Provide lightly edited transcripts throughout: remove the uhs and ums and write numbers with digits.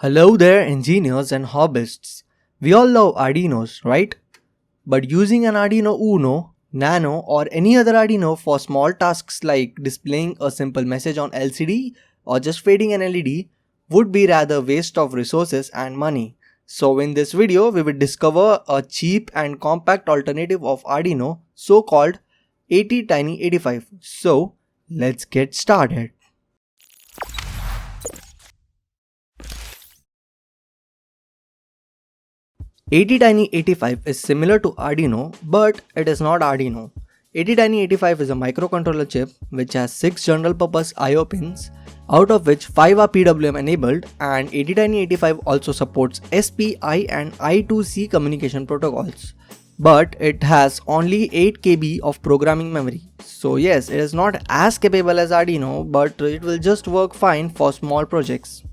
Hello there, engineers and hobbyists. We all love Arduinos, right? But using an Arduino Uno, Nano, or any other Arduino for small tasks like displaying a simple message on LCD or just fading an LED would be rather waste of resources and money. So in this video, we will discover a cheap and compact alternative of Arduino, so-called Attiny85. So let's get started. Attiny85 is similar to Arduino, but it is not Arduino. Attiny85 is a microcontroller chip which has 6 general purpose I/O pins, out of which 5 are PWM enabled, and Attiny85 also supports SPI and I2C communication protocols. But it has only 8 KB of programming memory. So yes, it is not as capable as Arduino, but it will just work fine for small projects.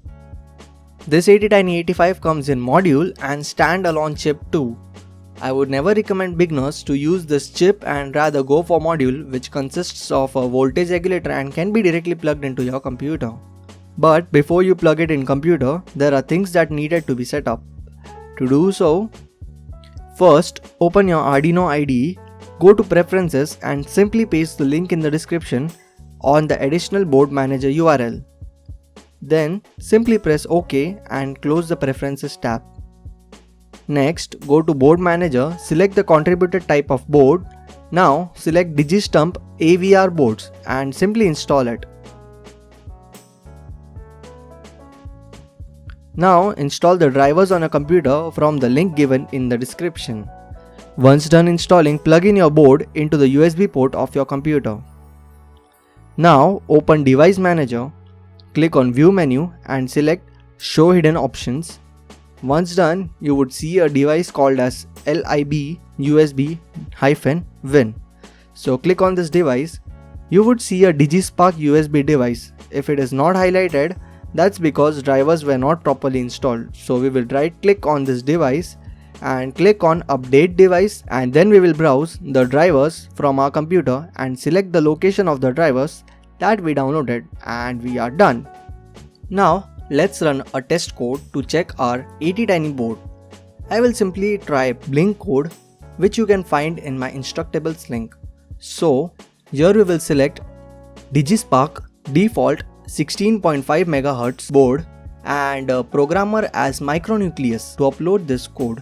This Attiny85 comes in module and standalone chip too. I would never recommend beginners to use this chip and rather go for module, which consists of a voltage regulator and can be directly plugged into your computer. But before you plug it in computer, there are things that needed to be set up. To do so, first open your Arduino IDE, go to Preferences and simply paste the link in the description on the additional board manager URL. Then simply press OK and close the Preferences tab. Next, go to Board Manager, select the contributed type of board. Now select DigiStump AVR boards and simply install it. Now install the drivers on a computer from the link given in the description. Once done installing, plug in your board into the USB port of your computer. Now open Device Manager. Click on View menu and select Show Hidden Options. Once done, you would see a device called as LIB USB-WIN. So click on this device. You would see a DigiSpark USB device. If it is not highlighted, that's because drivers were not properly installed. So we will right click on this device and click on Update Device, and then we will browse the drivers from our computer and select the location of the drivers that we downloaded, and we are done. Now let's run a test code to check our Attiny board. I will simply try Blink code, which you can find in my Instructables link. So here we will select DigiSpark default 16.5 MHz board and programmer as micronucleus to upload this code.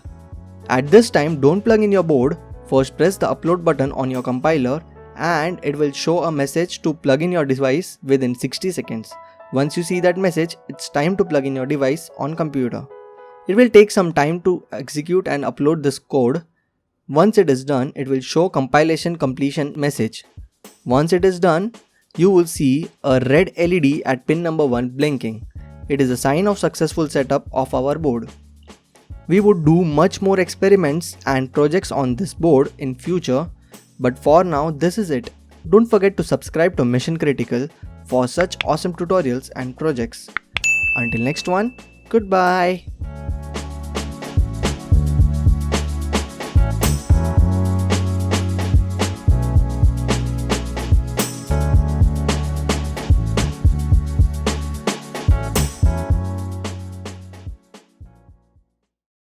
At this time, don't plug in your board. First press the upload button on your compiler and it will show a message to plug in your device within 60 seconds. Once you see that message, it's time to plug in your device on computer. It will take some time to execute and upload this code. Once it is done, it will show compilation completion message. Once it is done, you will see a red LED at pin number 1 blinking. It is a sign of successful setup of our board. We would do much more experiments and projects on this board in future. But for now, this is it. Don't forget to subscribe to Mission Critical for such awesome tutorials and projects. Until next one, goodbye.